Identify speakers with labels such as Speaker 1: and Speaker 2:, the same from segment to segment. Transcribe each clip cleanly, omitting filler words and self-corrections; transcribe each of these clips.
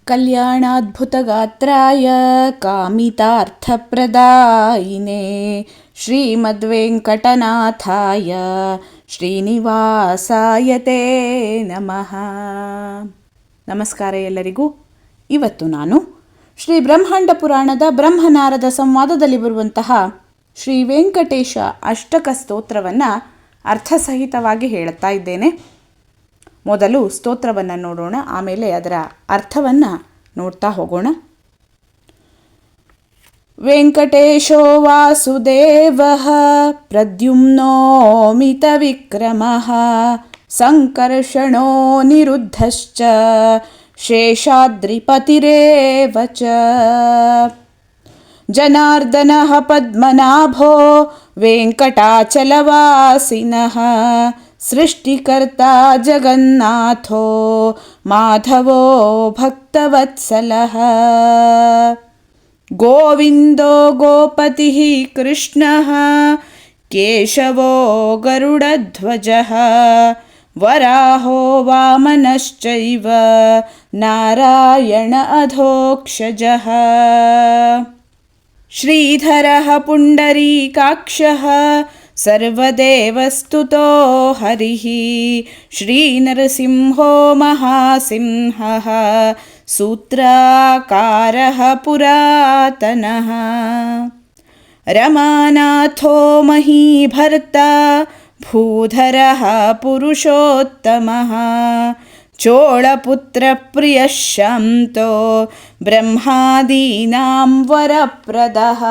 Speaker 1: कल्याणाद्भुतगात्राय कामितार्थप्रदायिने श्रीमद्वेङ्कटनाथाय ಶ್ರೀನಿವಾಸಾಯ ತೇ ನಮಃ. ನಮಸ್ಕಾರ ಎಲ್ಲರಿಗೂ. ಇವತ್ತು ನಾನು ಶ್ರೀ ಬ್ರಹ್ಮಾಂಡ ಪುರಾಣದ ಬ್ರಹ್ಮನಾರದ ಸಂವಾದದಲ್ಲಿ ಬರುವಂತಹ ಶ್ರೀ ವೆಂಕಟೇಶ ಅಷ್ಟಕ ಸ್ತೋತ್ರವನ್ನು ಅರ್ಥಸಹಿತವಾಗಿ ಹೇಳುತ್ತಾ ಇದ್ದೇನೆ. ಮೊದಲು ಸ್ತೋತ್ರವನ್ನು ನೋಡೋಣ, ಆಮೇಲೆ ಅದರ ಅರ್ಥವನ್ನು ನೋಡ್ತಾ ಹೋಗೋಣ. ವೆಂಕಟೇಶೋ ವಾಸುದೇವಃ ಪ್ರದ್ಯುಮ್ನೋ ಮಿತವಿಕ್ರಮಃ ಸಂಕರ್ಷಣೋ ನಿರುದ್ಧಶ್ಚ ಶೇಷಾದ್ರಿಪತಿರೇವ ಚ ಜನಾರ್ದನಃ ಪದ್ಮನಾಭೋ ವೆಂಕಟಾಚಲವಾಸಿನಃ ಸೃಷ್ಟಿಕರ್ತಾ ಜಗನ್ನಾಥೋ ಮಾಧವೋ ಭಕ್ತವತ್ಸಲಃ ಗೋವಿಂದೋ ಗೋಪತಿಃ ಕೃಷ್ಣಃ ಕೇಶವೋ ಗರುಡಧ್ವಜಃ ವರಾಹೋ ವಾಮನಶ್ಚೈವ ನಾರಾಯಣ ಅಧೋಕ್ಷಜಃ ಶ್ರೀಧರಃ ಪುಂಡರೀಕಾಕ್ಷಃ ಸರ್ವದೇವಸ್ತುತೋ ಹರಿಃ ಶ್ರೀನರಸಿಂಹೋ ಮಹಾಸಿಂಹಃ ಸೂತ್ರಾಕಾರಃ ಪುರಾತನಃ ರಮಾನಾಥೋ ಮಹೀಭರ್ತಾ ಭೂಧರಃ ಪುರುಷೋತ್ತಮಃ ಚೋಳಪುತ್ರಪ್ರಿಯಃ ಶಾಂತೋ ಬ್ರಹ್ಮಾದೀನಾಂ ವರಪ್ರದಃ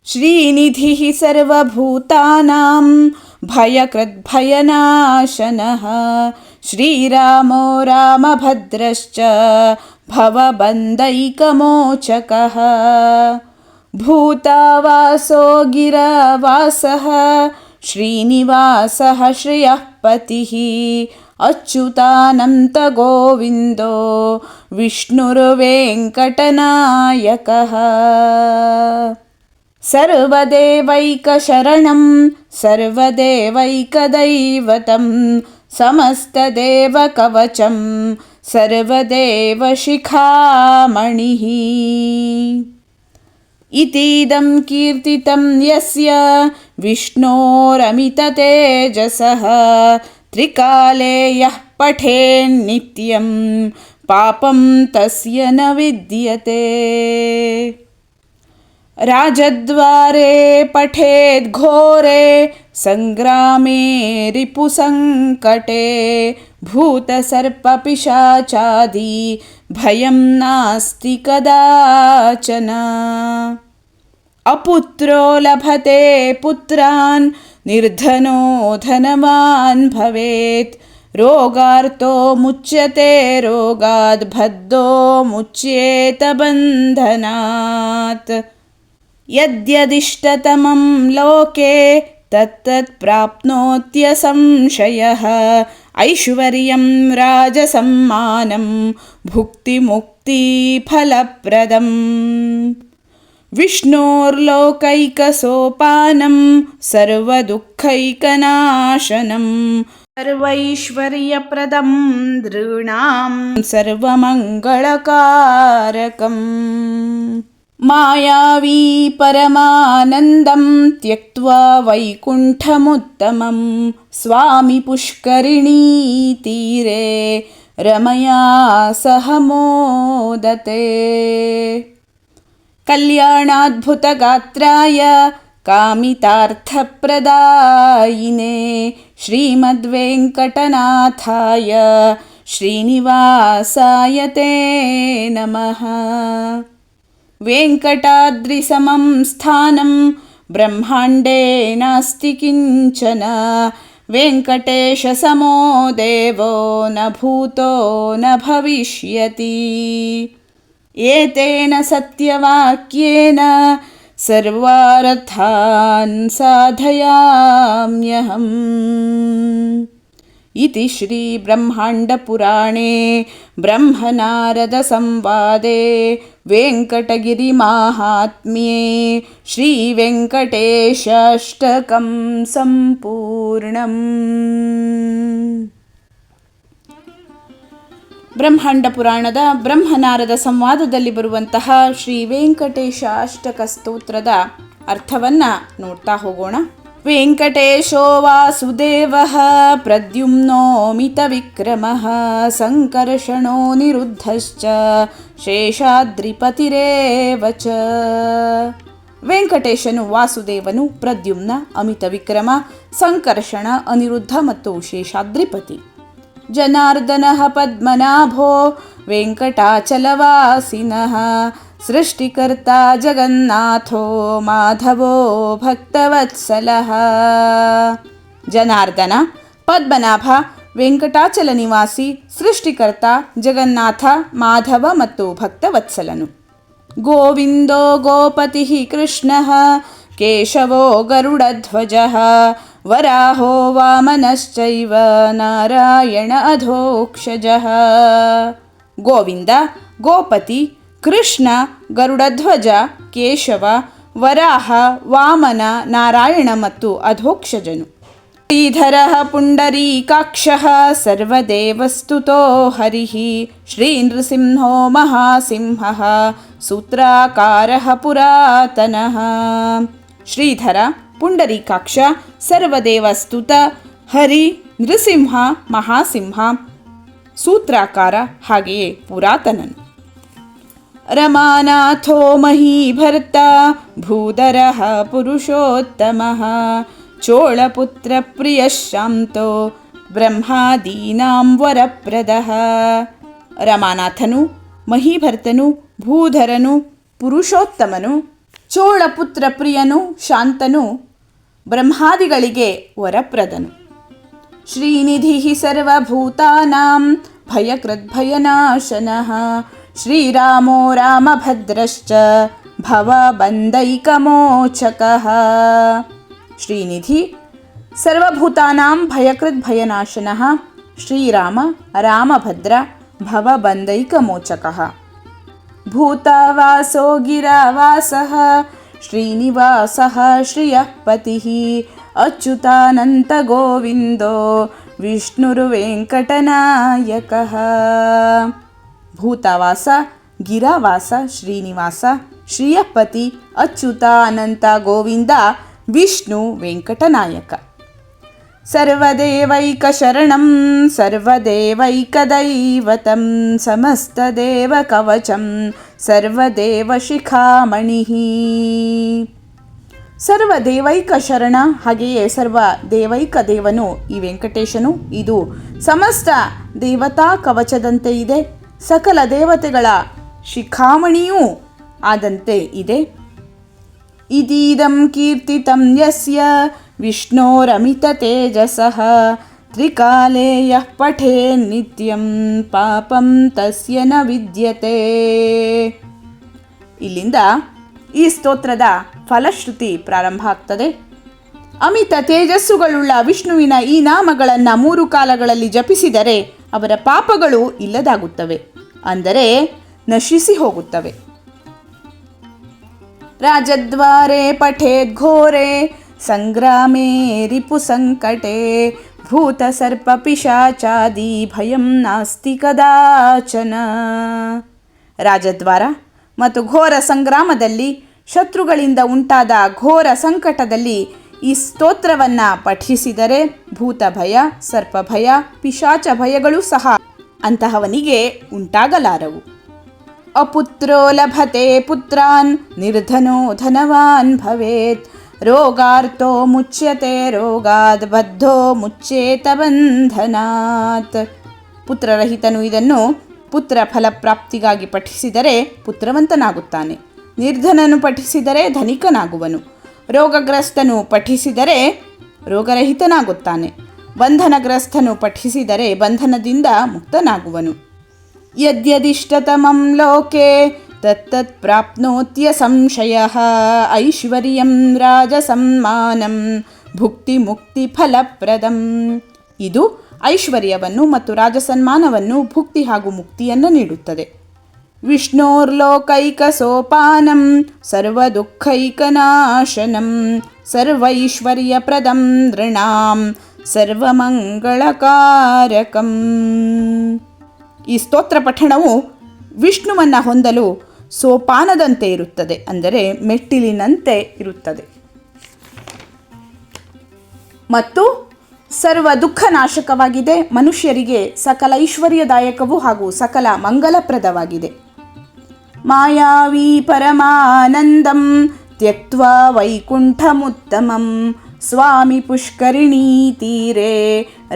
Speaker 1: ಶ್ರೀನಿಧಿಃ ಸರ್ವಭೂತಾನಾಂ ಭಯಕೃದ್ಭಯನಾಶನಃ ಶ್ರೀರಾಮೋ ರಾಮಭದ್ರಶ್ಚ ಭವಬಂಧೈಕಮೋಚಕಃ ಭೂತಾವಾಸೋ ಗಿರವಾಸಃ ಶ್ರೀನಿವಾಸಃ ಶ್ರಿಯಃ ಪತಿಃ ಅಚ್ಯುತಾನಂತ ಗೋವಿಂದೋ ವಿಷ್ಣುರ್ವೆಂಕಟನಾಯಕಃ ಸರ್ವದೇವೈಕಶರಣಂ ಸರ್ವದೇವೈಕದೈವತಂ ಸಮಸ್ತದೇವಕವಚಂ ಸರ್ವದೇವಶಿಖಾಮಣಿಃ ಇತೀದಂ ಕೀರ್ತಿತಂ ಯಸ್ಯ ವಿಷ್ಣೋರಮಿತತೇಜಸಃ ತ್ರಿಕಾಲೇ ಯಃ ಪಠೇನ್ನಿತ್ಯಂ ಪಾಪಂ ತಸ್ಯ ನ ವಿದ್ಯತೆ ರಾಜದ್ವಾರೆ ಪಠೇದ್ ಘೋರೆ ಸಂಗ್ರಾಮೇ ರಿಪುಸಂಕಟೆ ಭೂತಸರ್ಪಪಿಶಾಚಾದಿ ಭಯಂ ನಾಸ್ತಿ ಕದಾಚನ ಅಪುತ್ರೋ ಲಭತೆ ಪುತ್ರಾನ್ ನಿರ್ಧನೋ ಧನವಾನ್ ಭವೇತ್ ರೋಗಾರ್ತೋ ಮುಚ್ಯತೆ ರೋಗಾದ್ ಬದ್ಧೋ ಮುಚ್ಯೇತ ಬಂಧನಾತ್ ಯದ್ಯದಿಷ್ಟತಮಂ ಲೋಕೆ ತತ್ತತ್ ಪ್ರಾಪ್ನೋತ್ಯ ಸಂಶಯಃ ಐಶ್ವರ್ಯಂ ರಾಜಸಮ್ಮಾನಂ ಭುಕ್ತಿಮುಕ್ತಿ ಫಲಪ್ರದಂ ವಿಷ್ಣೋರ್ಲೋಕೈಕಸೋಪಾನಂ ಸರ್ವದುಃಖೈಕನಾಶನಂ ಸರ್ವೈಶ್ವರ್ಯಪ್ರದಂ ನೃಣಾಂ ಸರ್ವಮಂಗಳಕಾರಕಂ ಮಾಯಾವಿ ಪರಮಾನಂದಂ ತ್ಯಕ್ತ್ವಾ ವೈಕುಂಠಮುತ್ತಮಂ ಸ್ವಾಮಿ ಪುಷ್ಕರಿಣೀ ತೀರೆ ರಮಯಾ ಸಹ ಮೋದತೆ ಕಲ್ಯಾಣಾದ್ಭುತಗಾತ್ರಾಯ ಕಾಮಿತಾರ್ಥಪ್ರದಾಯಿನೇ ಶ್ರೀಮದ್ವೆಂಕಟನಾಥಾಯ ಶ್ರೀನಿವಾಸಾಯ ತೇ ನಮಃ. ವೆಂಕಟಾದ್ರಿಸಮಂ ಸ್ಥಾನಂ ಬ್ರಹ್ಮಾಂಡೇ ನಾಸ್ತಿ ಕಿಂಚನ ವೆಂಕಟೇಶಸಮೋ ದೇವೋ ನ ಭೂತೋ ನ ಭವಿಷ್ಯತಿ ಏತೇನ ಸತ್ಯವಾಕ್ಯೇನ ಸರ್ವಾರ್ಥಾನ್ ಸಾಧಯಾಮ್ಯಹಂ. ಇತಿ ಶ್ರೀ ಬ್ರಹ್ಮಾಂಡಪುರಾಣೇ ಬ್ರಹ್ಮನಾರದ ಸಂವಾದೆ ವೆಂಕಟಗಿರಿಮಾಹಾತ್ಮ್ಯೆ ಶ್ರೀ ವೆಂಕಟೇಶಾಷ್ಟಕಂ ಸಂಪೂರ್ಣಂ. ಬ್ರಹ್ಮಾಂಡ ಪುರಾಣದ ಬ್ರಹ್ಮನಾರದ ಸಂವಾದದಲ್ಲಿ ಬರುವಂತಹ ಶ್ರೀ ವೆಂಕಟೇಶ ಅಷ್ಟಕ ಸ್ತೋತ್ರದ ಅರ್ಥವನ್ನು ನೋಡ್ತಾ ಹೋಗೋಣ. ವೆಂಕಟೇಶೋ ವಾಸುದೇವಃ ಪ್ರದ್ಯುಮ್ನೋ ಮಿತವಿಕ್ರಮಃ ಸಂಕರ್ಷಣೋ ನಿರುದ್ಧಶ್ಚ ಶೇಷಾದ್ರಿಪತಿರೇವ ಚ. ವೆಂಕಟೇಶನು ವಾಸುದೇವನು, ಪ್ರದ್ಯುಮ್ನ ಅಮಿತ ವಿಕ್ರಮ, ಸಂಕರ್ಷಣ ಅನಿರುದ್ಧ ಮತ್ತು ಶೇಷಾದ್ರಿಪತಿ. ಜನಾರ್ದನಃ ಪದ್ಮನಾಭೋ ವೆಂಕಟಾಚಲವಾಸಿನಃ ಸೃಷ್ಟಿಕರ್ತಾ ಜಗನ್ನಾಥೋ ಮಾಧವೋ ಭಕ್ತವತ್ಸಲಃ. ಜನಾರ್ದನ, ಪದ್ಮನಾಭ, ವೆಂಕಟಾಚಲ ನಿವಾಸಿ, ಸೃಷ್ಟಿಕರ್ತ, ಜಗನ್ನಾಥ, ಮಾಧವ ಮತ್ತು ಭಕ್ತವತ್ಸಲನು. ಗೋವಿಂದೋ ಗೋಪತಿ ಕೃಷ್ಣಃ ಕೇಶವೋ ಗರುಡಧ್ವಜಃ ವರಾಹೋ ವಾಮನಶ್ಚೈವ ನಾರಾಯಣ ಅಧೋಕ್ಷಜಃ. ಗೋವಿಂದ, ಗೋಪತಿ, ಕೃಷ್ಣ, ಗರುಡಧ್ವಜ, ಕೇಶವ, ವರಾಹ, ವಾಮನ, ನಾರಾಯಣ ಮತ್ತು ಅಧೋಕ್ಷಜನು. ಶ್ರೀಧರಃ ಪುಂಡರೀಕಾಕ್ಷಃ ಸರ್ವದೇವಸ್ತುತೋ ಹರಿಃ ಶ್ರೀ ನೃಸಿಂಹೋ ಮಹಾಸಿಂಹಃ ಸೂತ್ರಾಕಾರಃ ಪುರಾತನಃ. ಶ್ರೀಧರ, ಪುಂಡರೀಕಾಕ್ಷ, ಸರ್ವದೇವಸ್ತುತ, ಹರಿ, ನೃಸಿಂಹ, ಮಹಾಸಿಂಹ, ಸೂತ್ರಾಕಾರ ಹಾಗೆಯೇ ಪುರಾತನನು. ರಮಾನಾಥೋ ಮಹೀಭರ್ತ ಭೂಧರಃ ಪುರುಷೋತ್ತಮಃ ಚೋಳಪುತ್ರ ಪ್ರಿಯಶಾಂತೋ ಬ್ರಹ್ಮಾದೀನಾಂ ವರಪ್ರದಃ. ರಮಾನಾಥನು, ಮಹೀಭರ್ತನು, ಭೂಧರನು, ಪುರುಷೋತ್ತಮನು, ಚೋಳಪುತ್ರ ಪ್ರಿಯನು, ಶಾಂತನು, ಬ್ರಹ್ಮಾದಿಗಳಿಗೆ ವರಪ್ರದನು. ಶ್ರೀನಿಧಿ ಸರ್ವಭೂತಾನಾಂ ಭಯಕೃದ್ಭಯನಾಶನಃ ಶ್ರೀರಾಮೋ ರಾಮಭದ್ರಶ್ಚ ಭವಬಂಧೈಕಮೋಚಕಃ. ಶ್ರೀನಿಧಿ, ಸರ್ವಭೂತಾನಾಂ ಭಯಕೃದ್ಭಯನಾಶನಃ ಶ್ರೀರಾಮ, ರಾಮಭದ್ರ, ಭವಬಂಧೈಕಮೋಚಕಃ. ಭೂತಾವಾಸೋ ಗಿರಾವಾಸಃ ಶ್ರೀನಿವಾಸಃ ಶ್ರಿಯಃ ಪತಿಃ ಅಚ್ಯುತಾನಂತ ಗೋವಿಂದೋ ವಿಷ್ಣುರ್ವೆಂಕಟನಾಯಕಃ. ಭೂತಾವಾಸ, ಗಿರಾವಾಸ, ಶ್ರೀನಿವಾಸ, ಶ್ರೀಯಪತಿ, ಅಚ್ಯುತ, ಅನಂತ, ಗೋವಿಂದ, ವಿಷ್ಣು, ವೆಂಕಟನಾಯಕ. ಸರ್ವದೇವೈಕ ಶರಣಂ ಸರ್ವದೇವೈಕದೈವತಂ ಸಮಸ್ತದೇವ ಕವಚಂ ಸರ್ವದೇವ ಶಿಖಾಮಣಿಃ. ಸರ್ವದೇವೈಕ ಶರಣ ಹಾಗೆಯೇ ಸರ್ವ ದೇವೈಕ ದೇವನು ಈ ವೆಂಕಟೇಶನು. ಇದು ಸಮಸ್ತ ದೇವತಾ ಕವಚದಂತೆ ಇದೆ, ಸಕಲ ದೇವತೆಗಳ ಶಿಖಾಮಣಿಯೂ ಆದಂತೆ ಇದೆ. ಇದೀದಂ ಕೀರ್ತಿತಂ ಯಸ್ಯ ವಿಷ್ಣೋರಮಿತ ತೇಜಸಃ ತ್ರಿಕಾಲೇ ಯಃ ಪಠೇನ್ ನಿತ್ಯಂ ಪಾಪಂ ತಸ್ಯ ನ ವಿದ್ಯತೆ. ಇಲ್ಲಿಂದ ಈ ಸ್ತೋತ್ರದ ಫಲಶ್ರುತಿ ಪ್ರಾರಂಭ ಆಗ್ತದೆ. ಅಮಿತ ತೇಜಸ್ಸುಗಳುಳ್ಳ ವಿಷ್ಣುವಿನ ಈ ನಾಮಗಳನ್ನು 3 ಕಾಲಗಳಲ್ಲಿ ಜಪಿಸಿದರೆ ಅವರ ಪಾಪಗಳು ಇಲ್ಲದಾಗುತ್ತವೆ, ಅಂದರೆ ನಶಿಸಿ ಹೋಗುತ್ತವೆ. ರಾಜದ್ವಾರೆ ಪಠೇದ್ ಘೋರೆ ಸಂಗ್ರಾಮೇ ರಿಪು ಸಂಕಟೆ ಭೂತ ಸರ್ಪ ಪಿಶಾಚಾದಿ ಭಯಂ ನಾಸ್ತಿ ಕದಾಚನ. ರಾಜದ್ವಾರ ಮತ್ತು ಘೋರ ಸಂಗ್ರಾಮದಲ್ಲಿ, ಶತ್ರುಗಳಿಂದ ಉಂಟಾದ ಘೋರ ಸಂಕಟದಲ್ಲಿ ಈ ಸ್ತೋತ್ರವನ್ನು ಪಠಿಸಿದರೆ ಭೂತ ಭಯ, ಸರ್ಪ ಭಯ, ಪಿಶಾಚ ಭಯಗಳು ಸಹ ಅಂತಹವನಿಗೆ ಉಂಟಾಗಲಾರವು. ಅಪುತ್ರೋ ಲಭತೆ ಪುತ್ರಾನ್ ನಿರ್ಧನೋ ಧನವಾನ್ ಭವೇತ್ ರೋಗಾರ್ಥೋ ಮುಚ್ಯತೆ ರೋಗಾದ್ ಬದ್ಧೋ ಮುಚ್ಚೇತ ಬಂಧನಾತ್. ಪುತ್ರರಹಿತನು ಇದನ್ನು ಪುತ್ರ ಫಲಪ್ರಾಪ್ತಿಗಾಗಿ ಪಠಿಸಿದರೆ ಪುತ್ರವಂತನಾಗುತ್ತಾನೆ. ನಿರ್ಧನನು ಪಠಿಸಿದರೆ ಧನಿಕನಾಗುವನು. ರೋಗಗ್ರಸ್ತನು ಪಠಿಸಿದರೆ ರೋಗರಹಿತನಾಗುತ್ತಾನೆ. ಬಂಧನಗ್ರಸ್ತನು ಪಠಿಸಿದರೆ ಬಂಧನದಿಂದ ಮುಕ್ತನಾಗುವನು. ಯದ್ಯದಿಷ್ಟತಮಂ ಲೋಕೆ ತತ್ತತ್ ಪ್ರಾಪ್ನೋತ್ಯ ಸಂಶಯಃ ಐಶ್ವರ್ಯಂ ರಾಜಸಮ್ಮಾನಂ ಭುಕ್ತಿ ಮುಕ್ತಿ ಫಲಪ್ರದಂ. ಇದು ಐಶ್ವರ್ಯವನ್ನು ಮತ್ತು ರಾಜಸನ್ಮಾನವನ್ನು, ಭುಕ್ತಿ ಹಾಗೂ ಮುಕ್ತಿಯನ್ನು ನೀಡುತ್ತದೆ. ವಿಷ್ಣೋರ್ಲೋಕೈಕ ಸೋಪಾನಂ ಸರ್ವದುಃಖೈಕನಾಶನಂ ಸರ್ವೈಶ್ವರ್ಯಪ್ರದಂ ನೃಣಾಂ ಸರ್ವಮಂಗಳಕಾರಕಂ. ಈ ಸ್ತೋತ್ರ ಪಠಣವು ವಿಷ್ಣುವನ್ನು ಹೊಂದಲು ಸೋಪಾನದಂತೆ ಇರುತ್ತದೆ, ಅಂದರೆ ಮೆಟ್ಟಿಲಿನಂತೆ ಇರುತ್ತದೆ. ಮತ್ತು ಸರ್ವ ದುಃಖನಾಶಕವಾಗಿದೆ, ಮನುಷ್ಯರಿಗೆ ಸಕಲ ಐಶ್ವರ್ಯದಾಯಕವೂ ಹಾಗೂ ಸಕಲ ಮಂಗಲಪ್ರದವಾಗಿದೆ. ಮಾಯಾವಿ ಪರಮಾನಂದಂ ತ್ಯಕ್ತ್ವಾ ವೈಕುಂಠಮುತ್ತಮಂ ಸ್ವಾಮಿ ಪುಷ್ಕರಿಣೀ ತೀರೆ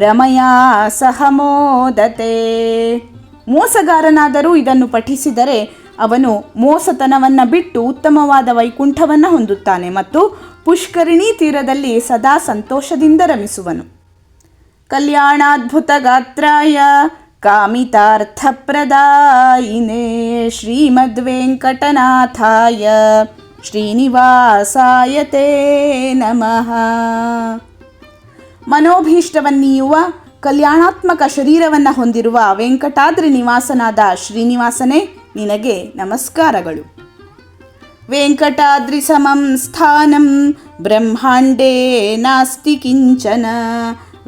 Speaker 1: ರಮಯಾ ಸಹ ಮೋದತೆ. ಮೋಸಗಾರನಾದರೂ ಇದನ್ನು ಪಠಿಸಿದರೆ ಅವನು ಮೋಸತನವನ್ನು ಬಿಟ್ಟು ಉತ್ತಮವಾದ ವೈಕುಂಠವನ್ನು ಹೊಂದುತ್ತಾನೆ ಮತ್ತು ಪುಷ್ಕರಿಣಿ ತೀರದಲ್ಲಿ ಸದಾ ಸಂತೋಷದಿಂದ ರಮಿಸುವನು. ಕಲ್ಯಾಣಾದ್ಭುತ ಗಾತ್ರಾಯ ಕಾಮಿತಾರ್ಥಪ್ರದಾಯಿನೇ ಶ್ರೀಮದ್ವೆಂಕಟನಾಥಾಯ ಶ್ರೀನಿವಾಸಾಯ ತೇ ನಮಃ. ಮನೋಭೀಷ್ಟವನ್ನೀಯುವ ಕಲ್ಯಾಣಾತ್ಮಕ ಶರೀರವನ್ನು ಹೊಂದಿರುವ ವೆಂಕಟಾದ್ರಿ ನಿವಾಸನಾದ ಶ್ರೀನಿವಾಸನೇ ನಿನಗೆ ನಮಸ್ಕಾರಗಳು. ವೆಂಕಟಾದ್ರಿ ಸಮಂ ಸ್ಥಾನಂ ಬ್ರಹ್ಮಾಂಡೇ ನಾಸ್ತಿ ಕಿಂಚನ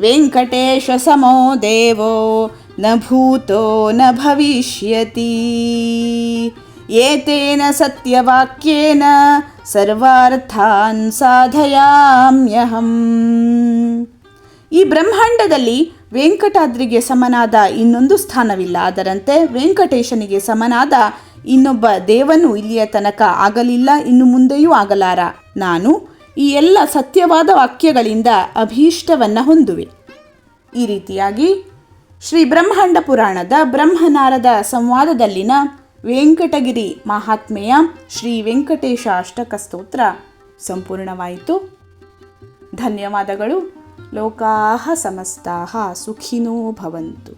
Speaker 1: ವೆಂಕಟೇಶ ಸಮೋ ದೇವೋ ನ ಭೂತೋ ನ ಭವಿಷ್ಯತಿ ಏತೇನ ಸತ್ಯವಾಕ್ಯೇನ ಸರ್ವಾರ್ಥಾನ್ ಸಾಧಯಾಮ್ಯಹಂ. ಈ ಬ್ರಹ್ಮಾಂಡದಲ್ಲಿ ವೆಂಕಟಾದ್ರಿಗೆ ಸಮನಾದ ಇನ್ನೊಂದು ಸ್ಥಾನವಿಲ್ಲ. ಅದರಂತೆ ವೆಂಕಟೇಶನಿಗೆ ಸಮನಾದ ಇನ್ನೊಬ್ಬ ದೇವನು ಇಲ್ಲಿಯ ತನಕ ಆಗಲಿಲ್ಲ, ಇನ್ನು ಮುಂದೆಯೂ ಆಗಲಾರ. ನಾನು ಈ ಎಲ್ಲ ಸತ್ಯವಾದ ವಾಕ್ಯಗಳಿಂದ ಅಭೀಷ್ಟವನ್ನು ಹೊಂದುವೆ. ಈ ರೀತಿಯಾಗಿ ಶ್ರೀ ಬ್ರಹ್ಮಾಂಡ ಪುರಾಣದ ಬ್ರಹ್ಮನಾರದ ಸಂವಾದದಲ್ಲಿನ ವೆಂಕಟಗಿರಿ ಮಹಾತ್ಮೆಯ ಶ್ರೀ ವೆಂಕಟೇಶ ಅಷ್ಟಕ ಸ್ತೋತ್ರ ಸಂಪೂರ್ಣವಾಯಿತು. ಧನ್ಯವಾದಗಳು. ಲೋಕಾಃ ಸಮಸ್ತಾಃ ಸುಖಿನೋ ಭವಂತು.